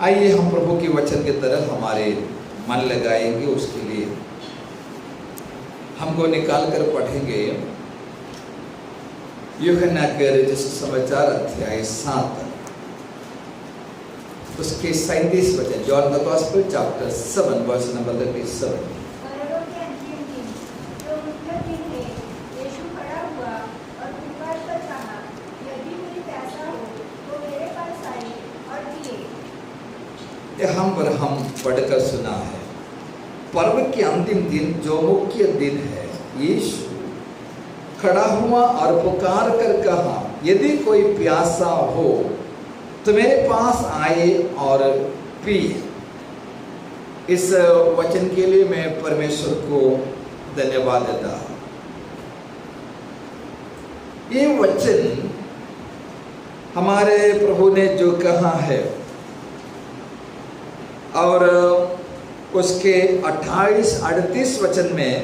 आइए हम प्रभु के वचन की तरफ हमारे मन लगाएंगे। उसके लिए हमको निकाल कर पढ़ेंगे यूहन्ना के रचित समाचार अध्याय 7 उसके 37 वचन। John the gospel chapter 7 verse number 37। हम पढ़कर सुना है। पर्व के अंतिम दिन जो मुख्य दिन है, यीशु खड़ा हुआ और पुकार कर कहा, यदि कोई प्यासा हो तो मेरे पास आए और पिए। इस वचन के लिए मैं परमेश्वर को धन्यवाद देता हूं। ये वचन हमारे प्रभु ने जो कहा है और उसके 28-38 वचन में,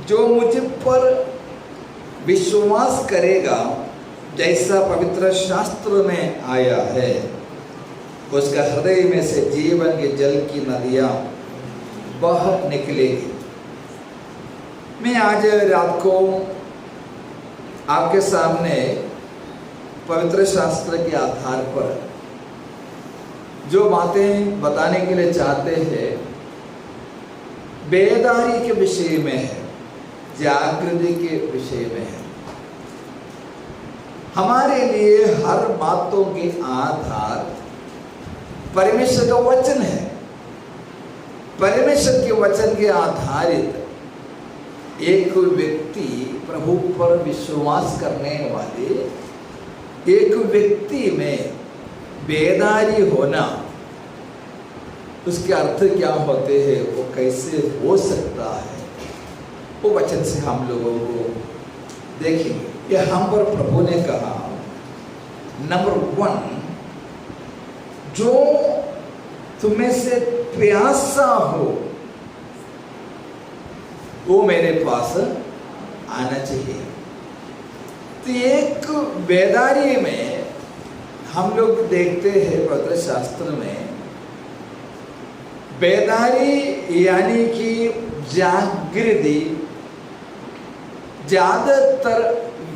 जो मुझ पर विश्वास करेगा जैसा पवित्र शास्त्र में आया है, उसका हृदय में से जीवन के जल की नदियां बह निकलेगी। मैं आज रात को आपके सामने पवित्र शास्त्र के आधार पर जो बातें बताने के लिए चाहते हैं, बेदारी के विषय में है, जागृति के विषय में है। हमारे लिए हर बातों के आधार परमेश्वर का वचन है। परमेश्वर के वचन के आधारित एक व्यक्ति, प्रभु पर विश्वास करने वाले एक व्यक्ति में बेदारी होना, उसके अर्थ क्या होते हैं, वो कैसे हो सकता है, वो वचन से हम लोगों को देखेंगे। ये हम पर प्रभु ने कहा, नंबर 1, जो तुम्हें से प्यासा हो वो मेरे पास आना चाहिए। तो एक बेदारी में हम लोग देखते हैं पवित्र शास्त्र में, बेदारी यानी कि जागृति ज्यादातर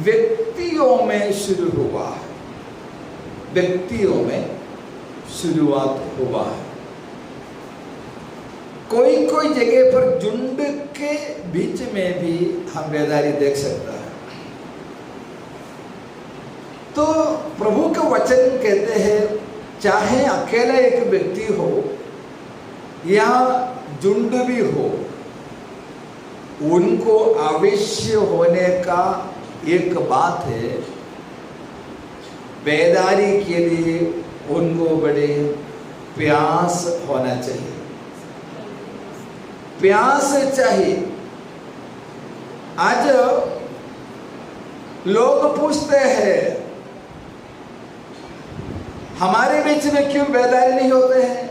व्यक्तियों में शुरू हुआ है, व्यक्तियों में शुरुआत हुआ है। कोई कोई जगह पर झुंड के बीच में भी हम बेदारी देख सकता है। तो प्रभु का वचन कहते हैं, चाहे अकेला एक व्यक्ति हो या झुंड भी हो, उनको अवश्य होने का एक बात है, बेदारी के लिए उनको बड़े प्यास होना चाहिए, प्यास चाहिए। आज लोग पूछते हैं, हमारे बीच में क्यों बेदारी नहीं होते हैं?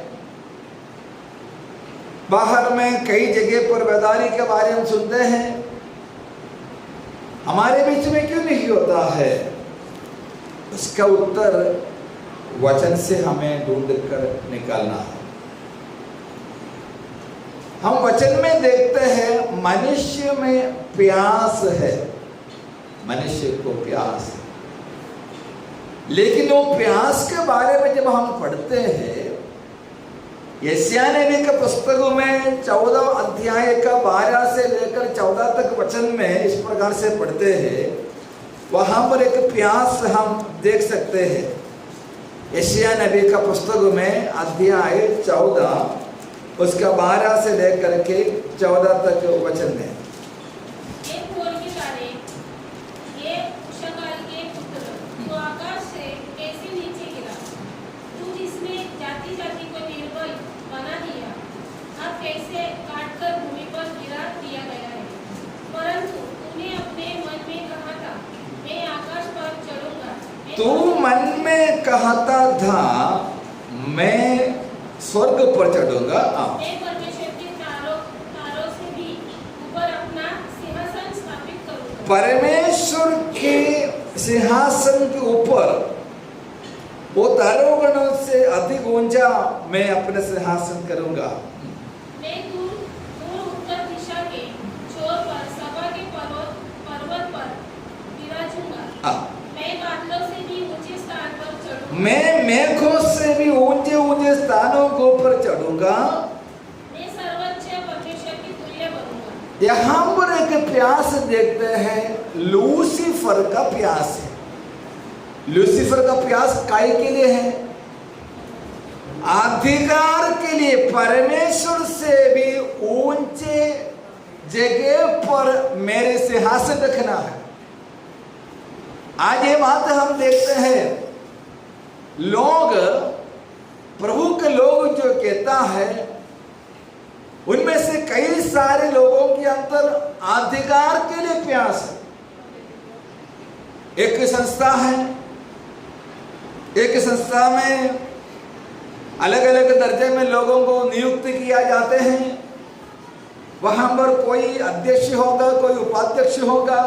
बाहर में कई जगह पर बेदारी के बारे में सुनते हैं, हमारे बीच में क्यों नहीं होता है? इसका उत्तर वचन से हमें ढूंढ कर निकालना है। हम वचन में देखते हैं मनुष्य में प्यास है, मनुष्य को प्यास है। लेकिन वो प्यास के बारे में जब हम पढ़ते हैं, यशायाह नबी के पुस्तकों में 14 अध्याय का 12 से लेकर 14 तक वचन में इस प्रकार से पढ़ते हैं, वहां पर एक प्यास हम देख सकते हैं। यशायाह नबी का पुस्तक में अध्याय 14 उसका 12 से लेकर के 14 तक वचन में, तू मन में कहता था मैं स्वर्ग पर चढ़ूंगा, परमेश्वर के सिंहासन के ऊपर वो तारोगणों से अधिक ऊंचा मैं अपने सिंहासन करूंगा। मैं दूर उत्तर दिशा के छोर पर सभा के पर्वत पर विराजूंगा। मैं बादलों से भी ऊंचे स्थान पर चढ़ूंगा। मैं मेघों से भी ऊंचे ऊंचे स्थानों को पर चढ़ूंगा। मैं सर्वोच्च परमेश्वर की तुल्य बनूंगा। यहाँ पर एक प्यास देखते हैं, लूसीफर का प्यास है। लूसीफर का प्यास काय के लिए है? अधिकार के लिए, परमेश्वर से भी ऊंचे जगह पर मेरे सिंहासन रखना है। आज ये बात हम देखते हैं, लोग, प्रभु के लोग जो कहता है, उनमें से कई सारे लोगों के अंदर अधिकार के लिए प्यास है। एक संस्था है, एक संस्था में अलग अलग दर्जे में लोगों को नियुक्त किया जाते हैं। वहां पर कोई अध्यक्ष होगा, कोई उपाध्यक्ष होगा,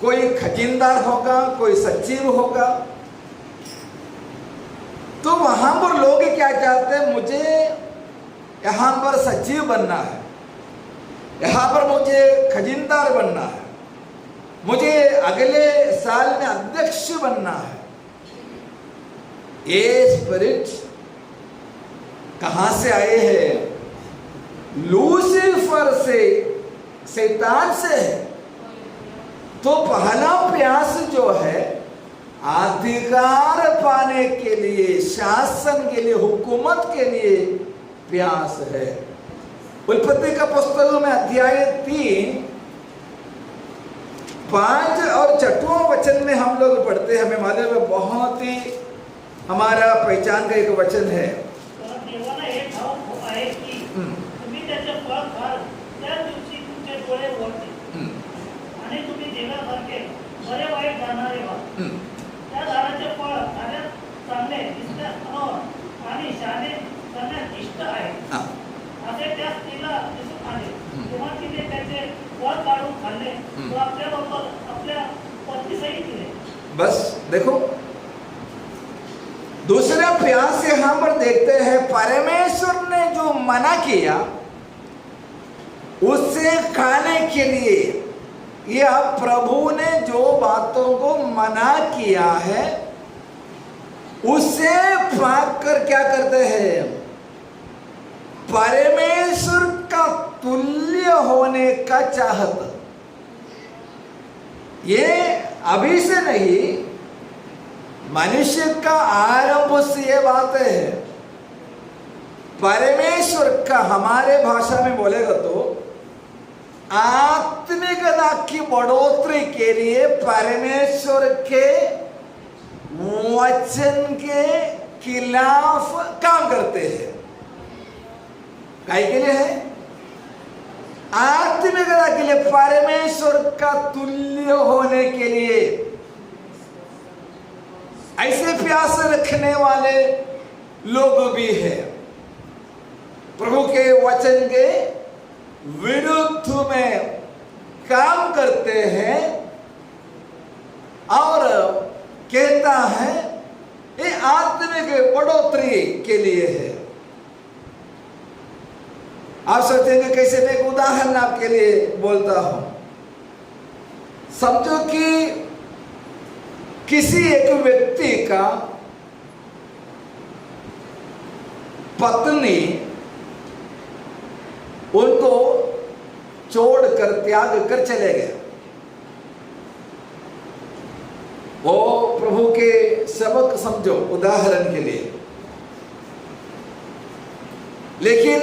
कोई खजीनदार होगा, कोई सचिव होगा। तो वहां पर लोग क्या चाहते हैं? मुझे यहां पर सचिव बनना है, यहां पर मुझे खजीनदार बनना है, मुझे अगले साल में अध्यक्ष बनना है। ये स्पिरिट कहां से आए हैं? लूसीफर से, शैतान से है। तो पहला प्यास जो है, अधिकार पाने के लिए, शासन के लिए, हुकूमत के लिए प्यास है। उत्पत्ति का पुस्तक में अध्याय 3, 5 और 6वां वचन में हम लोग पढ़ते हैं। हमें मालूम है, बहुत ही हमारा पहचान का एक वचन है। बस देखो, दूसरा प्यास यहां पर देखते हैं, परमेश्वर ने जो मना किया उससे खाने के लिए, या प्रभु ने जो बातों को मना किया है उससे भाग कर क्या करते हैं? परमेश्वर का तुल्य होने का चाहत। ये अभी से नहीं, मनुष्य का आरंभ से ये बात है। परमेश्वर का, हमारे भाषा में बोलेगा तो, आत्मिकता की बढ़ोतरी के लिए परमेश्वर के वचन के खिलाफ काम करते हैं। काय के लिए है? आत्मिकता के लिए, परमेश्वर का तुल्य होने के लिए। ऐसे प्यास रखने वाले लोग भी हैं, प्रभु के वचन के विरुद्ध में काम करते हैं और कहता है ये आत्मिक बढ़ोतरी के लिए है। आप सोचेंगे कैसे? मैं एक उदाहरण आपके लिए बोलता हूं। समझो कि किसी एक व्यक्ति का पत्नी उनको छोड़कर, त्याग कर चले गए। वो प्रभु के सेवक समझो, उदाहरण के लिए। लेकिन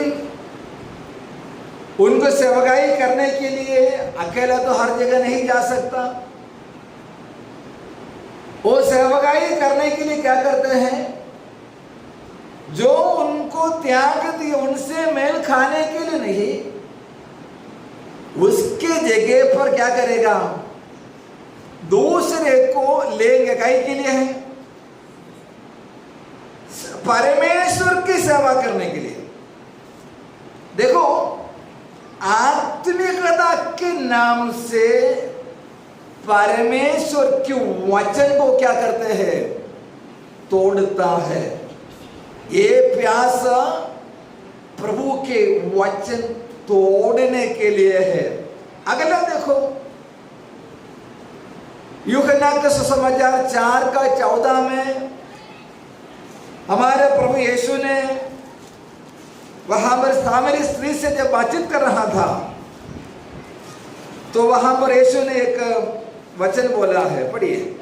उनको सेवकाई करने के लिए अकेला तो हर जगह नहीं जा सकता। वो सेवकाई करने के लिए क्या करते हैं? जो उनको त्याग दिए, उनसे मेल खाने के लिए नहीं, उसके जगह पर क्या करेगा? दूसरे को लेंगे। काय के लिए है? परमेश्वर की सेवा करने के लिए। देखो, आत्मिकता के नाम से परमेश्वर के वचन को क्या करते हैं? तोड़ता है। ये प्यास प्रभु के वचन तोड़ने के लिए है। अगला देखो, यूहन्ना का सुसमाचार 4:14 में हमारे प्रभु यीशु ने वहां पर सामरी स्त्री से जब बातचीत कर रहा था तो वहां पर यीशु ने एक वचन बोला है, पढ़िए।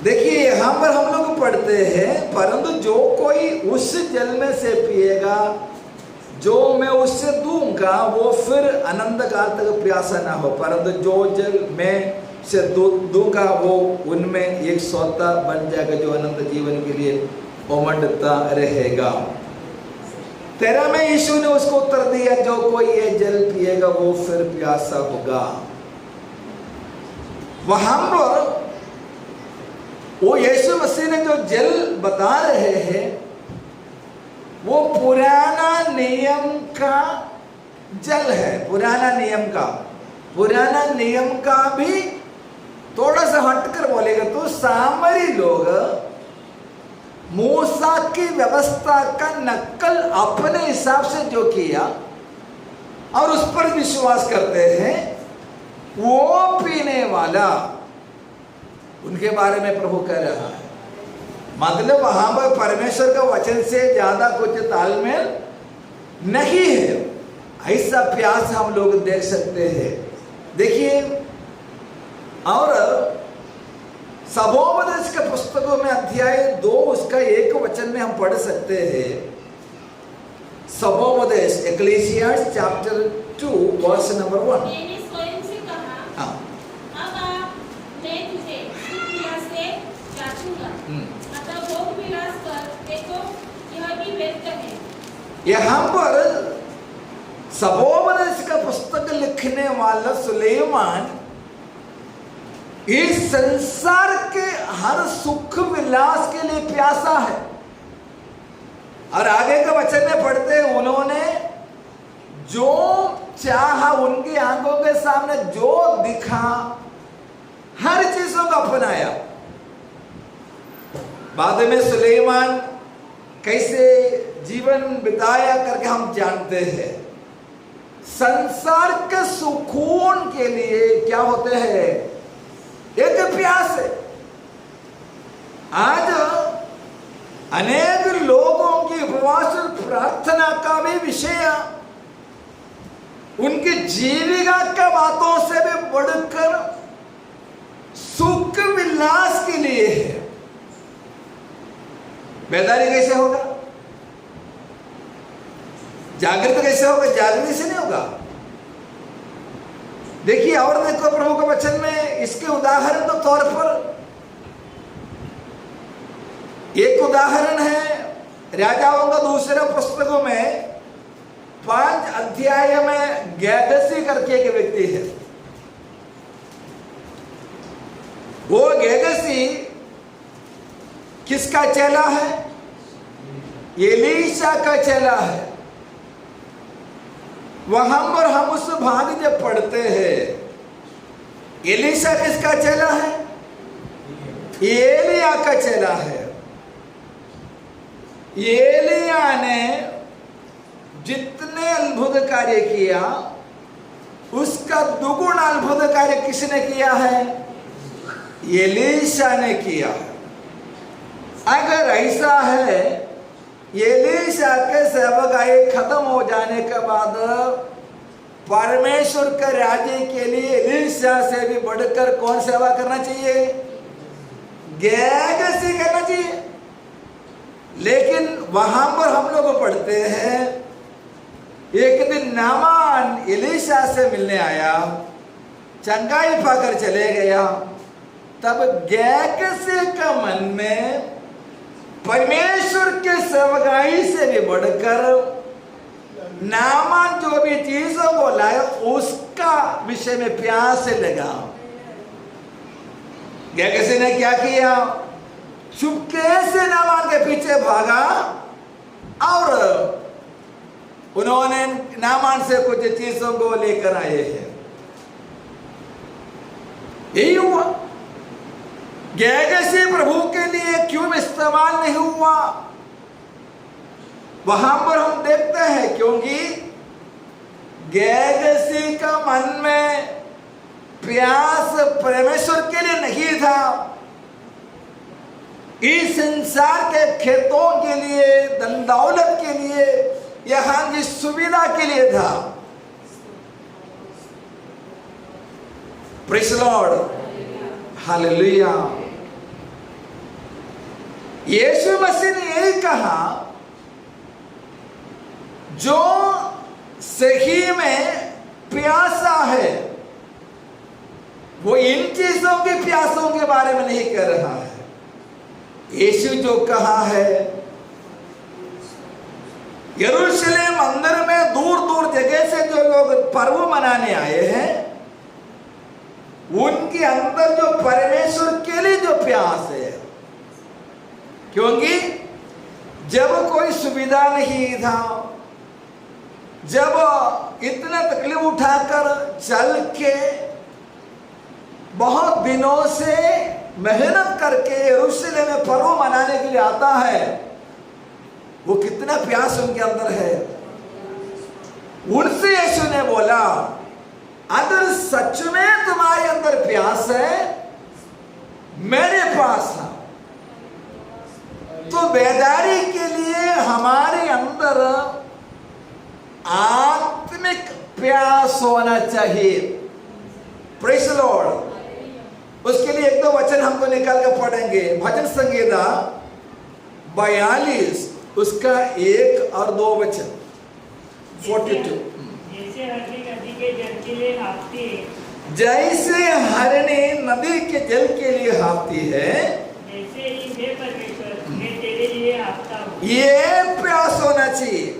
देखिए यहाँ पर हम लोग पढ़ते हैं, परंतु जो कोई उस जल में से पिएगा जो मैं उससे दूंगा वो फिर अनंत काल तक प्यासा ना हो, परंतु जो जल मैं से दूंगा वो उनमें एक सोता बन जाएगा जो अनंत जीवन के लिए उमड़ता रहेगा। 13 में यीशु ने उसको उत्तर दिया, जो कोई ये जल पिएगा वो फिर प्यासा होगा। वहां पर वो यीशु मसीह ने जो जल बता रहे हैं वो पुराना नियम का जल है। पुराना नियम का भी थोड़ा सा हटकर बोलेगा तो सामरी लोग मूसा की व्यवस्था का नकल अपने हिसाब से जो किया और उस पर विश्वास करते हैं, वो पीने वाला, उनके बारे में प्रभु कह रहा है। मतलब वहां पर परमेश्वर का वचन से ज्यादा कुछ तालमेल नहीं है। ऐसा प्यास हम लोग देख सकते हैं। देखिए, और सबोपदेश के पुस्तकों में अध्याय 2 उसका 1 वचन में हम पढ़ सकते हैं। सबोपदेश Ecclesiastes chapter 2 verse number 1। मैंने स्वयं से कहा, अब मैं तुझे सुख विलास से जांचूंगा, अतः भोग विलास कर देखो, यह भी व्यर्थ है। यहाँ पर सबोपदेश का पुस्तक लिखने वाला सुलेमान इस संसार के हर सुख विलास के लिए प्यासा है। और आगे का वचन में पढ़ते हैं, उन्होंने जो चाहा, उनकी आंखों के सामने जो दिखा, हर चीजों को अपनाया। बाद में सुलेमान कैसे जीवन बिताया करके हम जानते हैं। संसार के सुकून के लिए क्या होते हैं? एक प्यास है। आज अनेक लोगों की उपवास और प्रार्थना का भी विषय उनकी जीविका के बातों से भी बढ़कर सुख विलास के लिए है। बेदारी कैसे होगा? जागृत कैसे होगा? जागृति से नहीं होगा। देखिए, और देखो प्रभु के वचन में इसके उदाहरण के तौर पर एक उदाहरण है राजाओं का दूसरे पुस्तकों में 5 अध्याय में गेहसी करके एक व्यक्ति है। वो गेहसी किसका चेला है? एलीशा का चेला है। वहां पर हम उस भाग जब पढ़ते हैं, एलीशा किसका चेला है? एलिया का चेला है। एलिया ने जितने अद्भुत कार्य किया उसका दुगुण अद्भुत कार्य किसने किया है? एलीशा ने किया है। अगर ऐसा है, एलीशा के सेवकाई खत्म हो जाने के बाद परमेश्वर के राज्य के लिए एलीशा से भी बढ़कर कौन सेवा करना चाहिए? गेहसी करना चाहिए। लेकिन वहां पर हम लोग पढ़ते हैं, एक दिन नामान एलीशा से मिलने आया, चंगाई पाकर चले गया। तब गेहसी का मन में परमेश्वर के सेवकाई से भी बढ़कर नामान जो भी चीजों को लाया उसका विषय में प्यास लगा। गेहसी ने क्या किया? चुपके से नामान के पीछे भागा उन्होंने नामान से कुछ चीजों को लेकर आए हैं। यही हुआ। गेहजी प्रभु के लिए क्यों इस्तेमाल नहीं हुआ? वहां पर हम देखते हैं क्योंकि गेहजी का मन में प्यास परमेश्वर के लिए नहीं था, इस संसार के खेतों के लिए, धन दौलत के लिए, यहां की सुविधा के लिए था। Praise the Lord, hallelujah. यीशु मसीह ने यही कहा, जो सही में प्यासा है वो इन चीजों की प्यासों के बारे में नहीं कर रहा है। यीशु जो कहा है, यरूशलेम मंदिर में दूर दूर जगह से जो लोग पर्व मनाने आए हैं, उनके अंदर जो परमेश्वर के लिए जो प्यास है, क्योंकि जब कोई सुविधा नहीं था, जब इतना तकलीफ उठाकर चल के बहुत दिनों से मेहनत करके यरूशलेम में पर्व मनाने के लिए आता है, वो कितना प्यास उनके अंदर है। उनसे यीशु ने बोला, अगर सच में तुम्हारे अंदर प्यास है, मेरे पास है, तो बेदारी के लिए हमारे अंदर आत्मिक प्यास होना चाहिए। Praise the Lord. उसके लिए एक दो वचन हमको निकाल कर पढ़ेंगे। भजन संगीता 42 उसका 1 और 2 वचन। 42। जैसे हरनी नदी के जल के लिए हाँफती है, जैसे हरनी नदी के जल के लिए हाँफती है, वैसे ही हे परमेश्वर मैं तेरे लिए हाँफता हूँ। ये प्यास होना चाहिए।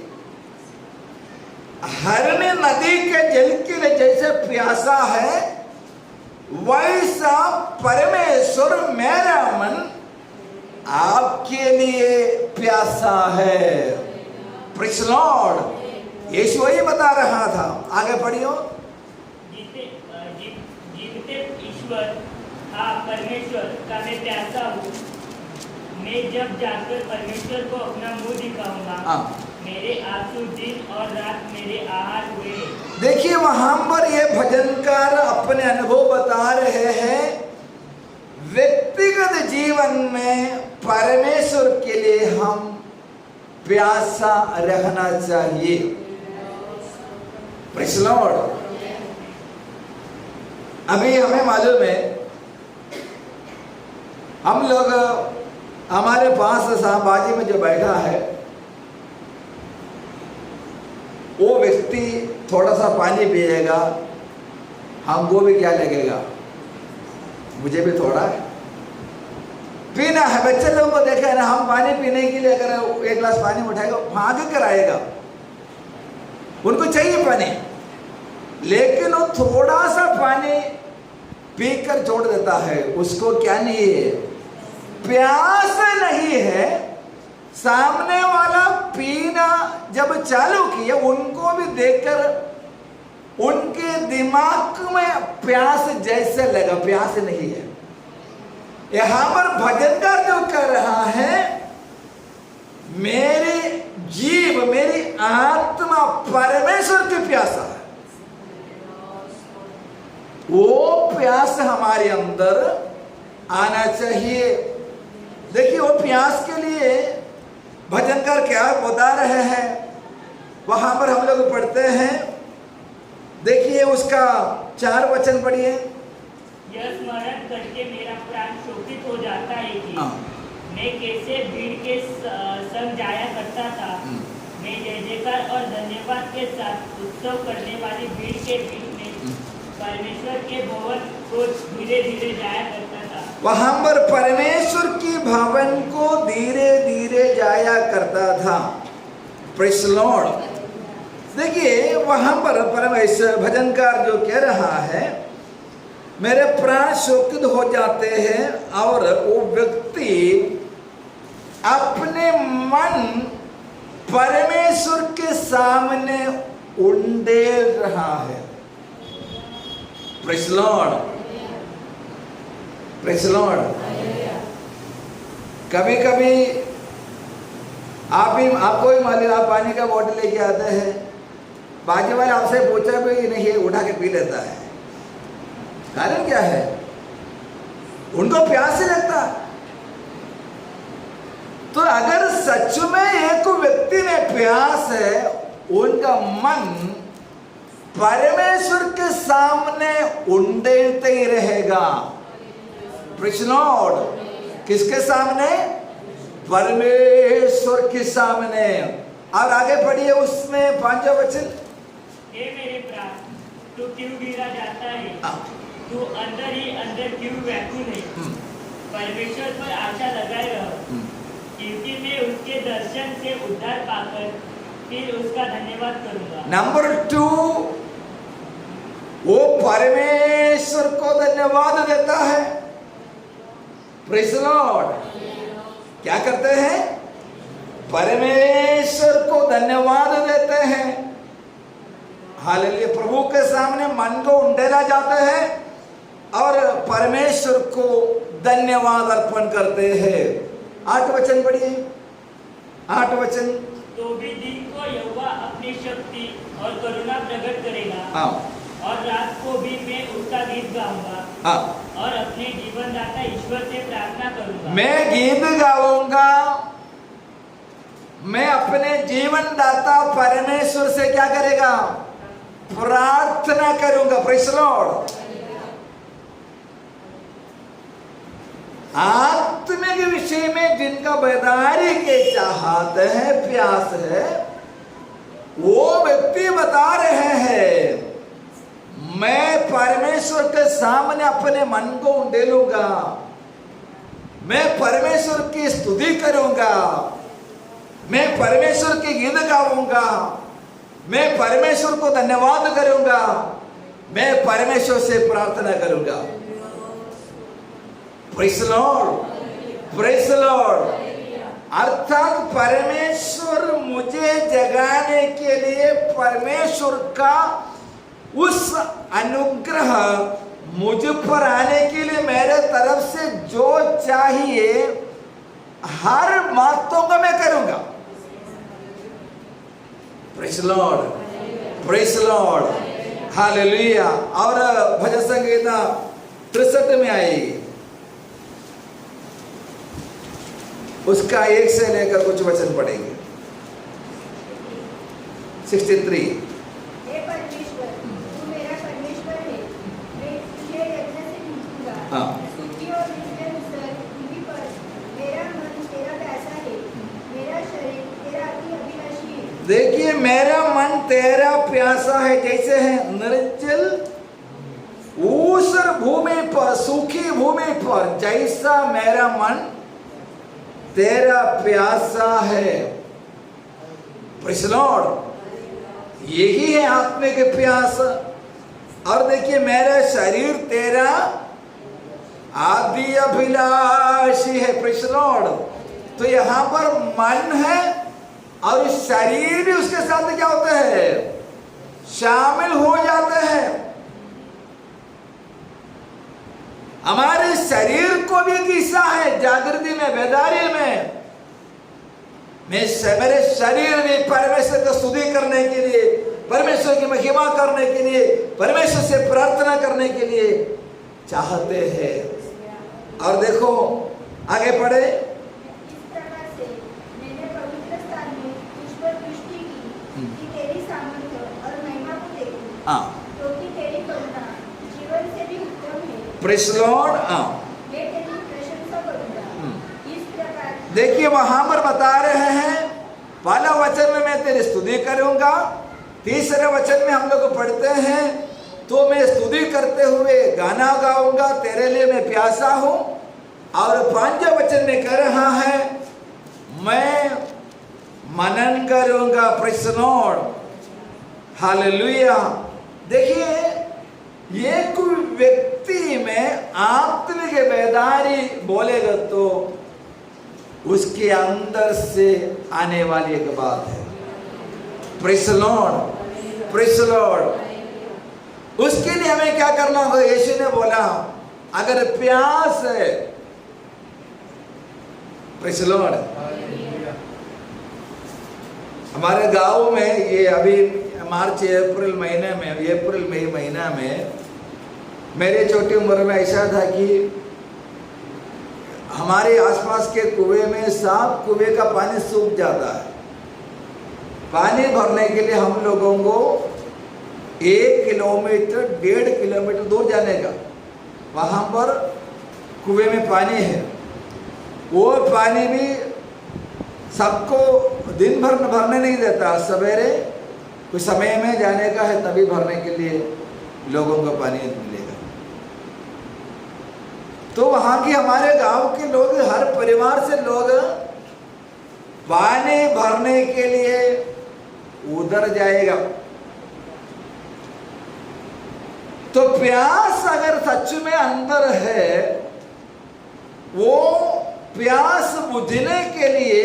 हरनी नदी के जल के लिए जैसे प्यासा है, वैसा परमेश्वर मेरा मन आपके लिए प्यासा है। Praise the Lord. यीशु वही बता रहा था। आगे पढ़ियो। जीवते ईश्वर, हाँ परमेश्वर का मैं प्यासा हूँ। मैं जब जाकर परमेश्वर को अपना मुंह दिखाऊंगा, मेरे आंसू दिन और रात मेरे आहार हुए। देखिए वहां पर ये भजनकार अपने अनुभव बता रहे हैं। व्यक्तिगत जीवन में परमेश्वर के लिए हम प्यासा रहना चाहिए। Praise the Lord. अभी हमें मालूम है, हम लोग, हमारे पास शाहबाजी में जो बैठा है, वो व्यक्ति थोड़ा सा पानी पिएगा, हमको भी क्या लगेगा, मुझे भी थोड़ा पीना है। बच्चे लोगों को देखा है ना, हम पानी पीने के लिए अगर एक गिलास पानी उठाएगा, भाग कर आएगा, उनको चाहिए पानी, लेकिन वो थोड़ा सा पानी पीकर छोड़ देता है। उसको क्या नहीं है, प्यास नहीं है। सामने वाला पीना जब चालू किया, उनको भी देखकर उनके दिमाग में प्यास जैसे लगा, प्यास नहीं है। यहां पर भजनकार जो कर रहा है, मेरी जीव, मेरी आत्मा परमेश्वर की प्यासा है। वो प्यास हमारे अंदर आना चाहिए। देखिए वो प्यास के लिए भजनकार क्या बता रहे हैं, वहां पर हम लोग पढ़ते हैं। देखिए उसका 4 वचन पढ़िए। यह स्मरण करके मेरा प्राण शोकित हो जाता है कि मैं कैसे भीड़ के संग जाया करता था। मैं जय जयकार और धन्यवाद के साथ उत्सव करने वाली भीड़ के बीच में परमेश्वर के भवन को धीरे धीरे जाया करता था। वहां पर परमेश्वर की भवन को धीरे धीरे जाया करता था। Praise the Lord. देखिए वहां पर परमेश्वर भजनकार जो कह रहा है, मेरे प्राण शोकित हो जाते हैं, और वो व्यक्ति अपने मन परमेश्वर के सामने उंडेल रहा है। Praise Lord, praise Lord. कभी कभी आपको ही मालूम, आप पानी का बॉटल लेके आते हैं, बाजू वाले आपसे पूछा भी नहीं, ये उठा के पी लेता है। कारण क्या है? उनको प्यास ही लगता। तो अगर सच में एक व्यक्ति में प्यास है, उनका मन परमेश्वर के सामने उंडेलते ही रहेगा। Praise Lord. किसके सामने? परमेश्वर के सामने। और आगे पढ़िए उसमें 5वां वचन। हे मेरे प्राण, तू क्यों गिरा जाता है? तू अंदर ही अंदर क्यों व्याकुल है? परमेश्वर पर आशा लगाए रहो, क्योंकि मैं उसके दर्शन से उद्धार पाकर फिर उसका धन्यवाद करूंगा। नंबर 2, वो परमेश्वर को धन्यवाद देता है। Praise Lord. क्या करते हैं? परमेश्वर को धन्यवाद देते हैं। हालेलुया। प्रभु के सामने मन को उंडेला जाते हैं और परमेश्वर को धन्यवाद अर्पण करते हैं। 8 वचन पढ़िए, 8 वचन। तो भी दिन को यहोवा अपनी शक्ति और करुणा प्रकट करेगा। हाँ। और रात को भी मैं उसका गीत गाऊंगा। हाँ। और अपने जीवनदाता ईश्वर से प्रार्थना करूंगा। मैं गीत गाऊंगा, मैं अपने जीवनदाता परमेश्वर से क्या करेगा? प्रार्थना करूंगा। Praise Lord. आत्मिक विषय में जिनका बेदारी के चाहत है, प्यास है, वो व्यक्ति बता रहे हैं, मैं परमेश्वर के सामने अपने मन को उंडेलूंगा, मैं परमेश्वर की स्तुति करूंगा, मैं परमेश्वर के गीत गाऊंगा, मैं परमेश्वर को धन्यवाद करूंगा, मैं परमेश्वर से प्रार्थना करूंगा। Praise Lord, praise Lord. अर्थात परमेश्वर मुझे जगाने के लिए, परमेश्वर का उस अनुग्रह मुझ पर आने के लिए मेरे तरफ से जो चाहिए हर बातों को मैं करूंगा। Praise Lord, praise Lord. Hallelujah. और भजन संगीता 63 में आएगी, उसका 1 से लेकर कुछ वचन पढ़ेंगे। 63। हे परमेश्वर, तू मेरा परमेश्वर है, मैं तुझे यज्ञ से पूछूंगा। हाँ। स्तुति और नित्य उत्सव तुझी पर। मेरा मन तेरा प्यासा है, मेरा शरीर तेरा अति अभिलाषी है। देखिए, मेरा मन तेरा प्यासा है, जैसे है निर्जल ऊसर भूमि पर, सूखी भूमि पर, जैसा मेरा मन तेरा प्यासा है। Praise Lord. यही है आत्मिक प्यास। और देखिए, मेरा शरीर तेरा आदि अभिलाषी है। Praise Lord. तो यहां पर मन है और शरीर भी उसके साथ क्या होते हैं? शामिल हो जाते हैं। हमारे शरीर को भी एक हिस्सा है जागृति में, बेदारी में। मेरे शरीर में परमेश्वर को स्तुति करने के लिए, परमेश्वर की महिमा करने के लिए, परमेश्वर से प्रार्थना करने के लिए चाहते हैं। और देखो आगे पढ़े। इस प्रकार से मैंने पवित्र स्थान में तुझ पर दृष्टि की कि तेरी सामर्थ्य और महिमा को देखूं। हाँ। क्योंकि तेरी करुणा जीवन से भी उत्तम है। Praise Lord. मैं तेरी प्रशंसा करूंगा। इस प्रकार देखिए, वहां पर बता रहे हैं, पहला वचन में मैं तेरी स्तुति करूंगा, तीसरे वचन में हम लोग पढ़ते हैं, तो मैं स्तुति करते हुए गाना गाऊंगा, तेरे लिए मैं प्यासा हूं। और 5वें वचन में कह रहा है, मैं मनन करूंगा। Praise Lord. हालेलुया। देखिए, एक व्यक्ति में आत्मिक बेदारी बोलेगा तो उसके अंदर से आने वाली एक बात है। Praise the Lord, praise the Lord. उसके लिए हमें क्या करना होगा? यीशु ने बोला अगर प्यास है, प्रेज़ द लॉर्ड, हमारे गांव में ये अभी मार्च अप्रैल महीने में, अप्रैल मई महीना में मेरे छोटी उम्र में ऐसा था कि हमारे आसपास के कुएं में साफ कुएं का पानी सूख जाता है। पानी भरने के लिए हम लोगों को 1 किलोमीटर 1.5 किलोमीटर दूर जाने का, वहाँ पर कुएं में पानी है। वो पानी भी सबको दिन भर भरने नहीं देता, सवेरे कुछ समय में जाने का है तभी भरने के लिए लोगों को पानी मिलेगा। तो वहाँ की हमारे गांव के लोग, हर परिवार से लोग पानी भरने के लिए उधर जाएगा। तो प्यास अगर सच में अंदर है, वो प्यास बुझने के लिए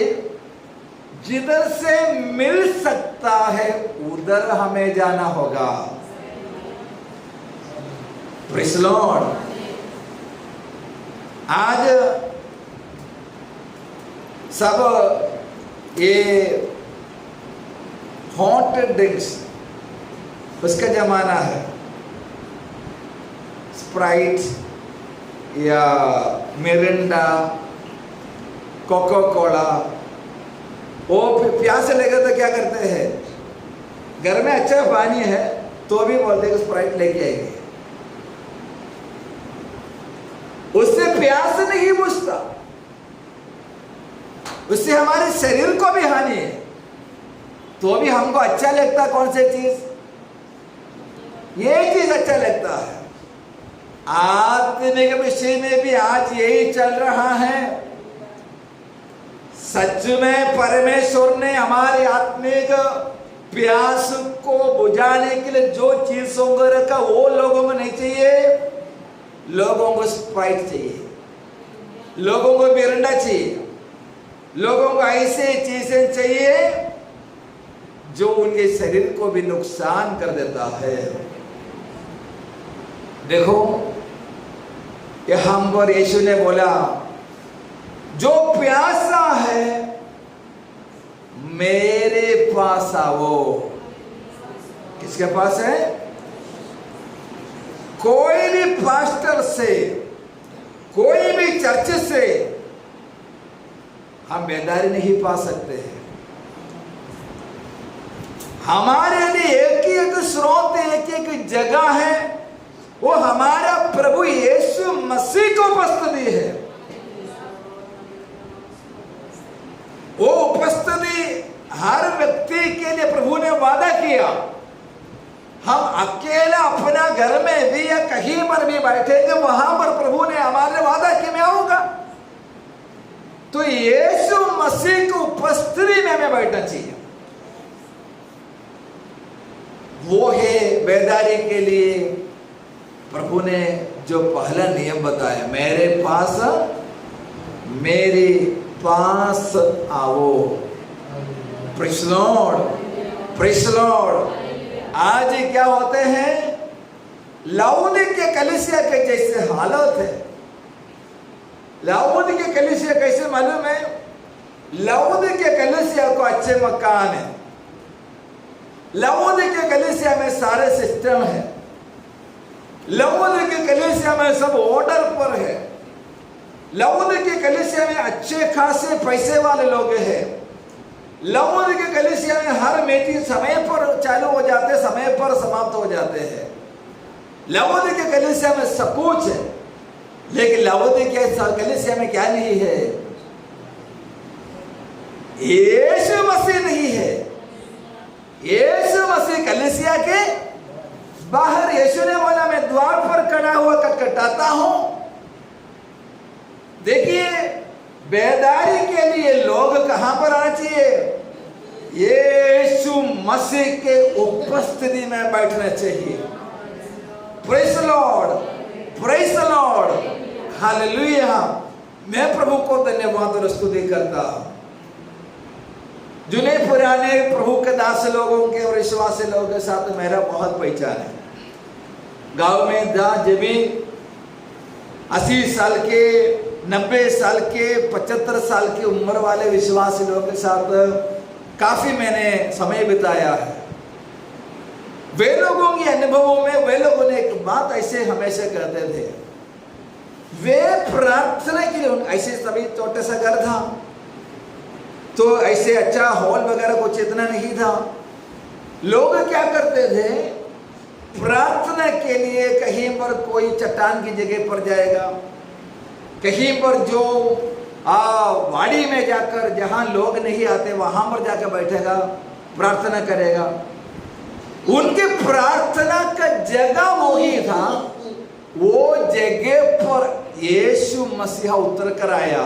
जिधर से मिल सकता है उधर हमें जाना होगा। Praise the Lord. आज सब ये हॉट ड्रिंक्स उसका जमाना है, स्प्राइट या मिरिंडा, कोका कोला। वो प्यास लेकर तो क्या करते हैं, घर में अच्छा पानी है तो भी बोलते हैं स्प्राइट लेके आएंगे। उससे प्यास नहीं बुझता, उससे हमारे शरीर को भी हानि है। तो भी हमको अच्छा लगता कौन सी चीज? ये चीज अच्छा लगता है। आत्मिक विषय में भी आज यही चल रहा है। सच में परमेश्वर ने हमारे आत्मिक प्यास को बुझाने के लिए जो चीजों को रखा वो लोगों को नहीं चाहिए। लोगों को स्प्राइट चाहिए, लोगों को मिरिंडा चाहिए, लोगों को ऐसे चीजें चाहिए जो उनके शरीर को भी नुकसान कर देता है। देखो यहाँ पर यीशु ने बोला जो प्यासा है मेरे पास आओ। किसके पास है? कोई भी पास्टर से, कोई भी चर्च से हम बेदारी नहीं पा सकते हैं। हमारे लिए एक ही एक स्रोत, एक एक जगह है, वो हमारा प्रभु यीशु मसीह को उपस्थिति है। वो उपस्थिति हर व्यक्ति के लिए प्रभु ने वादा किया। हम अकेला अपना घर में भी या कहीं पर भी बैठेंगे, वहां पर प्रभु ने हमारे वादा किया मैं आऊंगा। तो यीशु मसीह की उपस्थिति में हमें बैठना चाहिए। वो है बेदारी के लिए प्रभु ने जो पहला नियम बताया, मेरे पास आओ। Praise the Lord, praise the Lord. आज क्या होते हैं, लाउदिकिया कलीसिया के जैसे हालत है। लाउदिकिया कलीसिया कैसे मालूम है? लाउदिकिया कलीसिया को अच्छे मकान है, लाउदिकिया कलीसिया में सारे सिस्टम है, लाउदिकिया कलीसिया में सब ऑर्डर पर है, लाउदिकिया कलीसिया में अच्छे खासे पैसे वाले लोग हैं, लाउदिकिया कलीसिया में हर मीटिंग समय पर चालू हो जाते, समय पर समाप्त हो जाते हैं। लाउदिकिया कलीसिया में सब कुछ है, लेकिन लाउदिकिया कलीसिया में क्या नहीं है? यीशु मसीह नहीं है। यीशु मसीह कलीसिया के बाहर। यीशु ने बोला मैं द्वार पर खड़ा हुआ खटखटाता हूं। देखिए बेदारी के लिए लोग कहां पर आना चाहिए? यीशु मसीह के उपस्थिति में बैठना चाहिए। Praise the Lord, praise the Lord, hallelujah. मैं प्रभु को धन्यवाद और स्तुति करता हूं। जुने पुराने प्रभु के दास लोगों के और विश्वासी लोगों के साथ मेरा बहुत पहचान है। गांव में जब भी 80 साल के, 90 साल के, 75 साल की उम्र वाले विश्वासी लोगों के साथ काफी मैंने समय बिताया है। वे लोगों के अनुभवों में वे लोगों ने एक बात ऐसे हमेशा कहते थे, वे प्रार्थना के लिए, ऐसे सभी छोटे सा घर था तो ऐसे अच्छा हॉल वगैरह कुछ इतना नहीं था। लोग क्या करते थे, प्रार्थना के लिए कहीं पर कोई चट्टान की जगह पर जाएगा, कहीं पर जो वाड़ी में जाकर जहां लोग नहीं आते वहां पर जाकर बैठेगा, प्रार्थना करेगा। उनके प्रार्थना का जगह वो ही था। वो जगह पर यीशु मसीह उतर कर आया।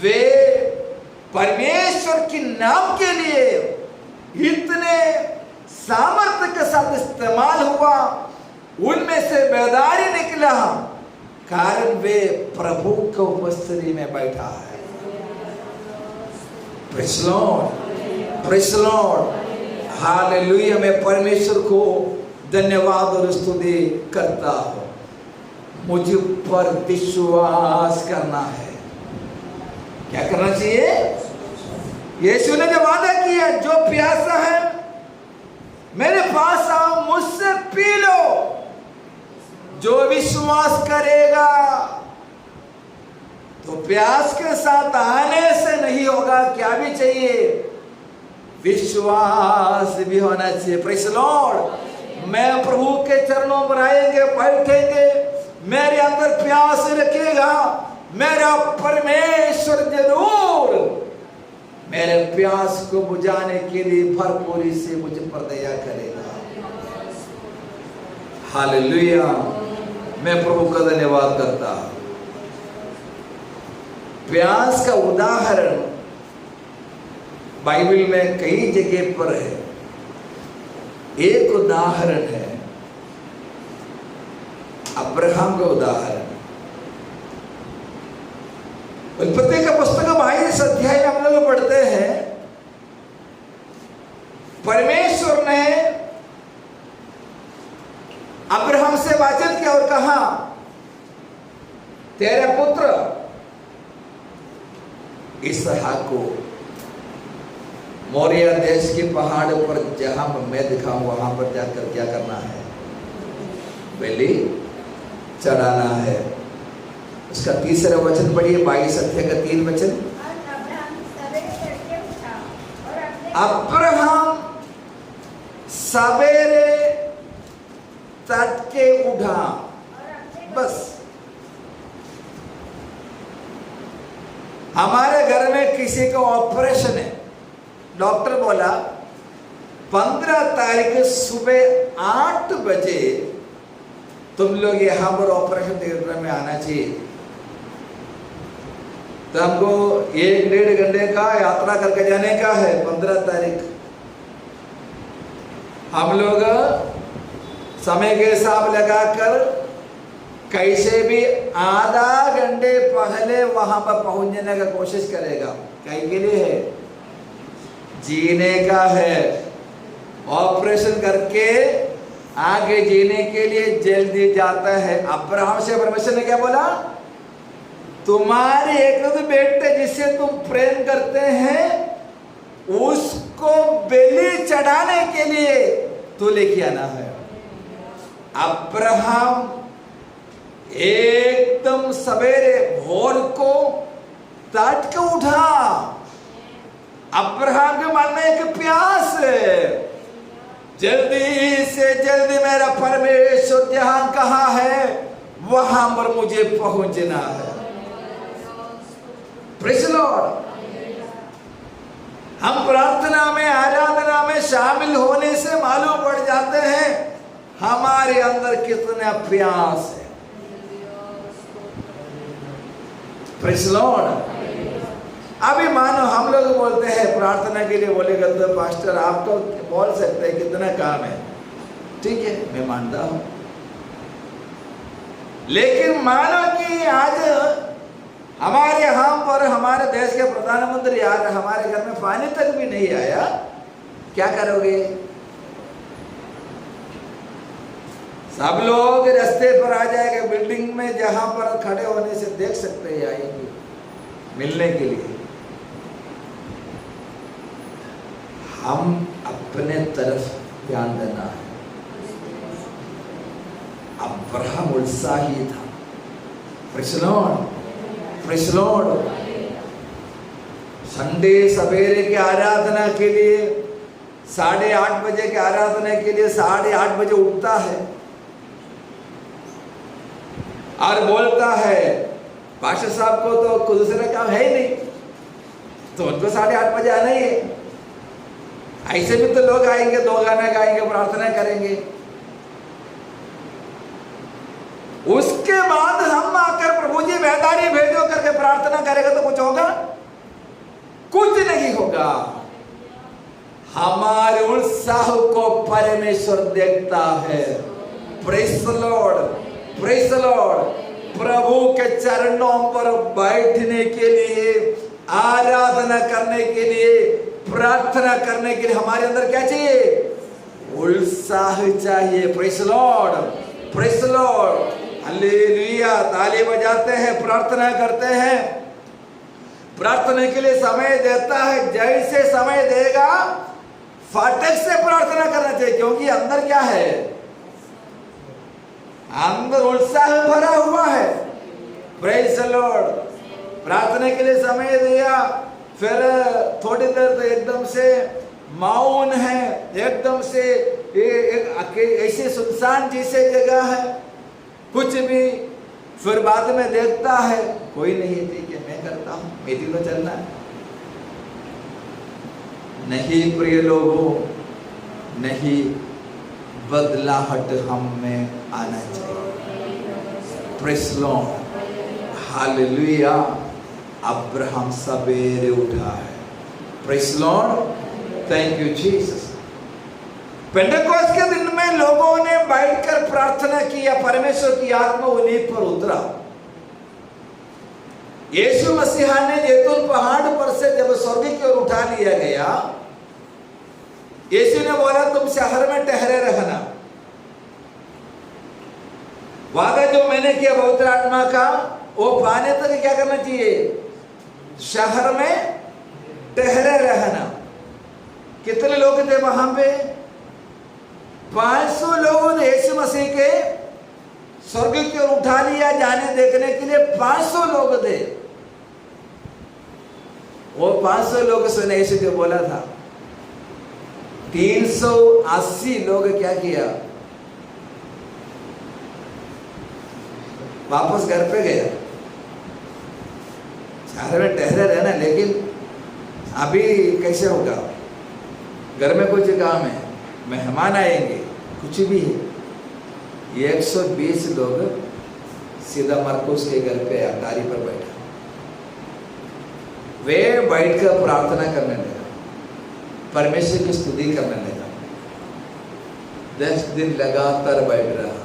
वे परमेश्वर के नाम के लिए इतने सामर्थ्य के साथ इस्तेमाल हुआ, उनमें से बेदारी निकला, कारण वे प्रभु के उपस्थिति में बैठा है। Praise Lord, praise Lord, hallelujah. मैं परमेश्वर को धन्यवाद और स्तुति करता हूं। मुझे पर विश्वास करना है। क्या करना चाहिए? यीशु ने जो वादा किया, जो प्यासा है मेरे पास आओ, मुझसे पी लो। जो विश्वास करेगा तो प्यास के साथ आने से नहीं होगा, क्या भी चाहिए? विश्वास भी होना चाहिए। Praise Lord. मैं प्रभु के चरणों पर आएंगे, बैठेंगे, मेरे अंदर प्यास रखेगा, मेरा परमेश्वर जरूर मेरे प्यास को बुझाने के लिए भरपूरी से मुझे पर दया करेगा। हालेलुया। मैं प्रभु का धन्यवाद करता हूं। प्यास का उदाहरण बाइबल में कई जगह पर है। एक उदाहरण है अब्राहम का उदाहरण। उत्पत्ति का पुस्तक 22 अध्याय में हम लोग पढ़ते हैं, परमेश्वर ने अब्राहम से बातचीत किया और कहा, तेरे पुत्र इसहाक को मोरिया देश के पहाड़ पर जहां मैं दिखाऊं वहां पर जाकर क्या करना है? बलि चढ़ाना है। उसका तीसरा वचन पढ़िए, 22 अध्याय का 3 वचन। अब्राहम सवेरे तड़के उठा। बस हमारे घर में किसी का ऑपरेशन है, डॉक्टर बोला 15 तारीख सुबह 8 बजे तुम लोग यहां पर ऑपरेशन थिएटर में आना चाहिए। तो हमको 1-1.5 घंटे का यात्रा करके जाने का है। 15 तारीख हम लोग समय के हिसाब लगाकर कैसे भी आधा घंटे पहले वहां पर पहुंचने का कोशिश करेगा। कहीं के लिए है? जीने का है। ऑपरेशन करके आगे जीने के लिए जल्दी जाता है। अब्राहम से परमेश्वर ने क्या बोला? तुम्हारे एक बेटे जिसे तुम प्रेम करते हैं उसको बलि चढ़ाने के लिए तू लेके आना है। अब्राहम एकदम सवेरे भोर को तट के उठा। अब्राहम के मन में एक प्यास है, जल्दी से जल्दी मेरा परमेश्वर जहां कहा है वहां पर मुझे पहुंचना है। Praise Lord. हम प्रार्थना में, आराधना में शामिल होने से मालूम पड़ जाते हैं हमारे अंदर कितना प्यास है। Praise Lord. अभी मानो हम लोग बोलते हैं प्रार्थना के लिए, बोलेगा तो पास्टर आप तो बोल सकते हैं कितना काम है, ठीक है, मैं मानता हूं। लेकिन मानो कि आज हमारे यहाँ पर हमारे देश के प्रधानमंत्री आ रहे, हमारे घर में पानी तक भी नहीं आया, क्या करोगे? सब लोग रास्ते पर आ जाएंगे, बिल्डिंग में जहां पर खड़े होने से देख सकते हैं आएंगे मिलने के लिए। हम अपने तरफ ध्यान देना है। अब्राहम उत्साही था। Praise Lord, praise Lord. Sunday सवेरे की आराधना के लिए 8:30 बजे की आराधना के लिए 8:30 बजे उठता है और बोलता है, पास्टर साहब को तो कुछ दूसरा काम है ही नहीं, तो उनको 8:30 बजे आना ही है। ऐसे भी तो लोग आएंगे, 2 गाना गाएंगे, प्रार्थना करेंगे। उसके बाद हम आकर प्रभु जी बेदारी भेजो करके प्रार्थना करेगा तो कुछ होगा? कुछ नहीं होगा। हमारे उत्साह को परमेश्वर देखता है। Praise the Lord, praise the Lord. प्रभु के चरणों पर बैठने के लिए, आराधना करने के लिए, प्रार्थना करने के लिए हमारे अंदर क्या चाहिए? उत्साह चाहिए। Praise the Lord, praise the Lord, hallelujah. ताली बजाते हैं, प्रार्थना करते हैं, प्रार्थना के लिए समय देता है। जैसे समय देगा फाटक से प्रार्थना करना चाहिए, क्योंकि अंदर क्या है? अंदर उत्साह भरा हुआ है। Praise the Lord. प्रार्थना के लिए समय दिया, फिर थोड़ी देर तो एकदम से मौन है, एकदम से ऐसे सुनसान जैसे जगह है, कुछ भी। फिर बाद में देखता है कोई नहीं है, ठीक है मैं करता हूं, मेरी तो चलना है। नहीं प्रिय लोगों, नहीं, बदलाहट हम में आना चाहिए। Praise the Lord, hallelujah. Abraham सवेरे उठा है। Praise the Lord, thank you Jesus. Pentecost के दिन में लोगों ने बैठकर प्रार्थना किया, परमेश्वर की आत्मा उन्हीं पर उतरा। यीशु मसीहा ने जैतून पहाड़ पर से जब स्वर्ग की ओर उठा लिया गया, यीशु ने बोला तुम शहर में ठहरे रहना। वादा जो मैंने किया पवित्र आत्मा का, वो पाने तक क्या करना चाहिए? शहर में ठहरे रहना। कितने लोग थे वहां पे? 500 लोगों ने यीशु मसीह के स्वर्ग की ओर उठा लिया जाने देखने के लिए 500 लोग थे। वो 500 लोग सुने यीशु जो बोला था। 380 लोग क्या किया? वापस घर पे गया। शहर में ठहरे रहना, लेकिन अभी कैसे होगा? घर में कुछ काम है, मेहमान आएंगे, कुछ भी है। 120 लोग सीधा मरकुस के घर पे अटारी पर बैठा। वे बैठकर प्रार्थना करने लगा, परमेश्वर की स्तुति करने लगा। 10 दिन लगातार बैठ रहा,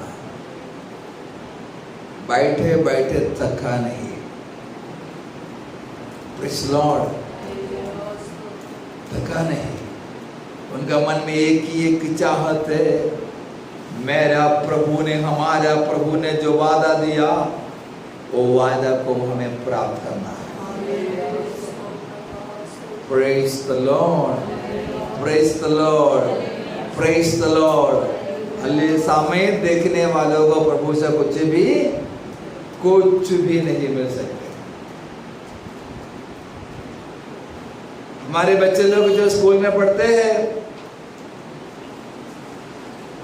बैठे बैठे थका नहीं। प्रेज़ द लॉर्ड, थका नहीं। उनका मन में एक चाहत है, मेरा प्रभु ने, हमारा प्रभु ने जो वादा दिया, वो वादा को हमें प्राप्त करना है। Praise the Lord, praise the Lord, praise the Lord. Hallelujah. समय देखने वालों को प्रभु से कुछ भी नहीं मिल सकता। हमारे बच्चे लोग जो स्कूल में पढ़ते हैं,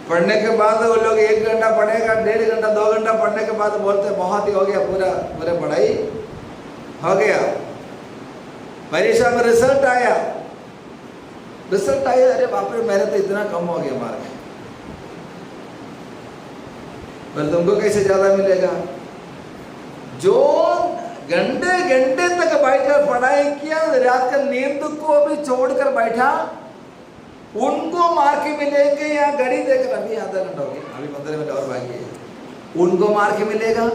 पढ़ने के बाद वो लोग 1 घंटा पढ़ेगा, 1.5 घंटा 2 घंटा पढ़ने के बाद बोलते हैं बहुत ही हो गया, पूरा पढ़ाई हो गया। परीक्षा में रिजल्ट आया, अरे बाप रे मेरे तो इतना कम हो गया मार्क, पर तुमको कैसे ज्यादा मिलेगा? जो घंटे घंटे तक बैठकर पढ़ाई किया, रात का नींद को भी छोड़कर बैठा, उनको मार्क मिलेंगे। या घड़ी देखकर अभी आधा घंटा हो गया, अभी 15 मिनट और बाकी है, उनको मार्क मिलेगा।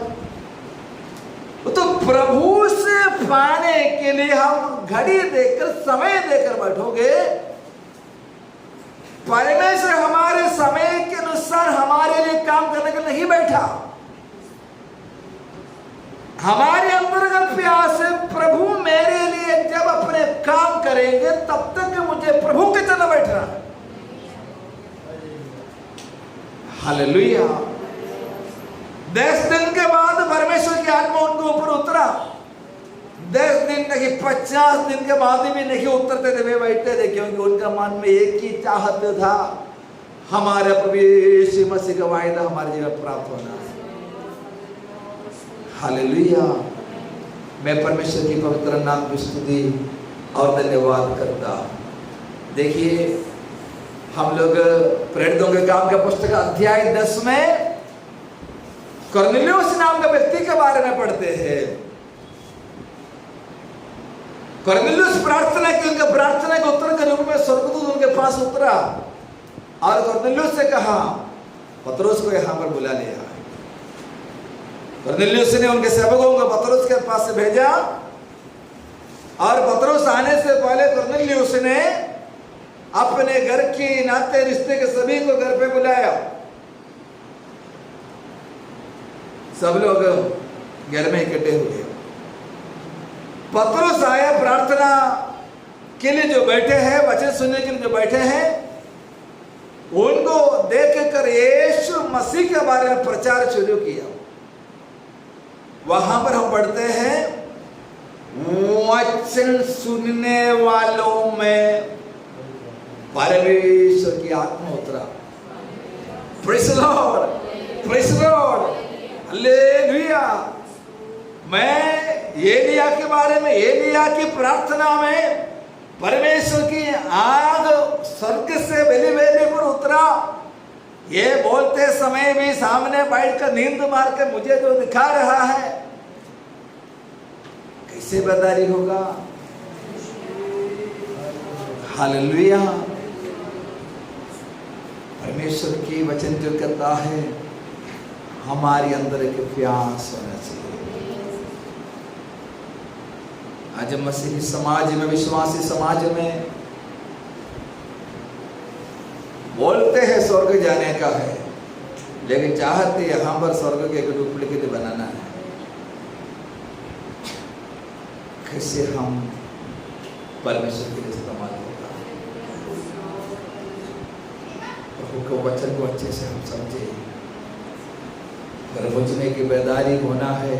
तो प्रभु से पाने के लिए हम घड़ी देकर समय देकर बैठोगे, परमेश्वर हमारे समय के अनुसार हमारे लिए काम करने के लिए नहीं बैठा। हमारे अंदर का प्यास है, प्रभु मेरे लिए जब अपने काम करेंगे तब तक मुझे प्रभु के चलना बैठना है। हालेलुया। 10 दिन के बाद परमेश्वर की आत्मा उनके ऊपर उतरा। 10 दिन नहीं, 50 दिन के बाद भी नहीं उतरते थे, वे बैठते थे, क्योंकि उनका मन में एक ही चाहत था, हमारे प्रभु यीशु मसीह का वायदा हमारे जीवन प्राप्त होना है। हालेलुया। मैं परमेश्वर की पवित्र नाम की स्तुति और धन्यवाद करता। देखिए, हम लोग प्रेरितों के काम का पुस्तक अध्याय 10 में कुरनेलियुस नाम का व्यक्ति के बारे में पढ़ते हैं। कुरनेलियुस प्रार्थना की, उनके प्रार्थना के उत्तर के रूप में स्वर्गदूत उनके पास उतरा और कुरनेलियुस से कहा, पतरस को यहां पर बुला लिया। कुरनेलियुस ने उनके सेवकों को पतरस के पास से भेजा और पतरस आने से पहले कुरनेलियुस ने अपने घर की नाते रिश्ते के सभी को घर पे बुलाया। सब लोग घर में इकट्ठे हुए। पतरस आया, प्रार्थना के लिए जो बैठे हैं, वचन सुनने के लिए जो बैठे हैं, उनको देख कर यीशु मसीह के बारे में प्रचार शुरू किया। वहां पर हम पढ़ते हैं, वचन सुनने वालों में परमेश्वर की आत्मा उतरा। Praise the Lord, praise the Lord, hallelujah. मैं एलिया के बारे में, एलिया की प्रार्थना में परमेश्वर की आग स्वर्ग से बेली पर उतरा। ये बोलते समय भी सामने बैठकर नींद मार के मुझे जो दिखा रहा है, कैसे बदारी होगा। हालेलुया। परमेश्वर की वचन जो कहता है, हमारे अंदर एक प्यास होना चाहिए। आज मसीही समाज में, विश्वासी समाज में बोलते हैं स्वर्ग जाने का है, लेकिन चाहते यहां पर स्वर्ग के एक डुप्लीकेट बनाना है। कैसे हम परमेश्वर के लिए इस्तेमाल होगा। प्रभु के वचन को अच्छे से हम समझे। अगर मुझमें की बेदारी होना है,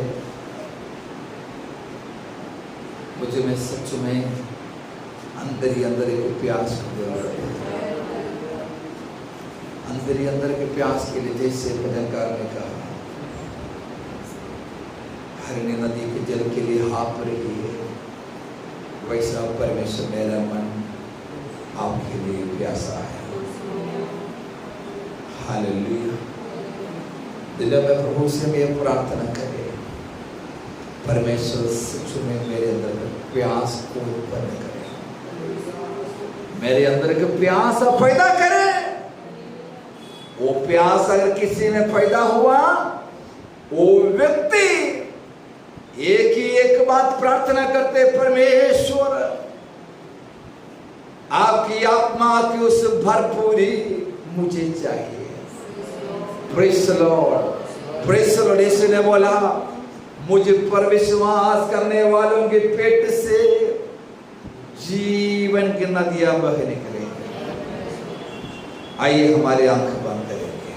मुझे में सच में अंदर ही अंदर एक प्यास को अंदर ही अंदर के प्यास के लिए, जैसे भजनकार ने कहा, हरने नदी के जल के लिए हाँफ रही है, वैसा परमेश्वर मेरा मन आपके लिए प्यासा है। हालेलुया। दिल में प्रभु से मैं प्रार्थना करे, परमेश्वर सच में मेरे अंदर प्यास को उत्पन्न करे, मेरे अंदर के प्यास पैदा करे। वो प्यास अगर किसी में पैदा हुआ, वो व्यक्ति एक ही एक बात प्रार्थना करते, परमेश्वर आपकी आत्मा की उस भरपूरी मुझे चाहिए। Praise the Lord, praise the Lord. यीशु ने बोला, मुझे पर विश्वास करने वालों के पेट से जीवन की नदियां बह निकलेंगी। आइए हमारे आंख बंद करेंगे,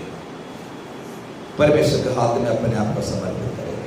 परमेश्वर के हाथ में अपने आप को समर्पित करें।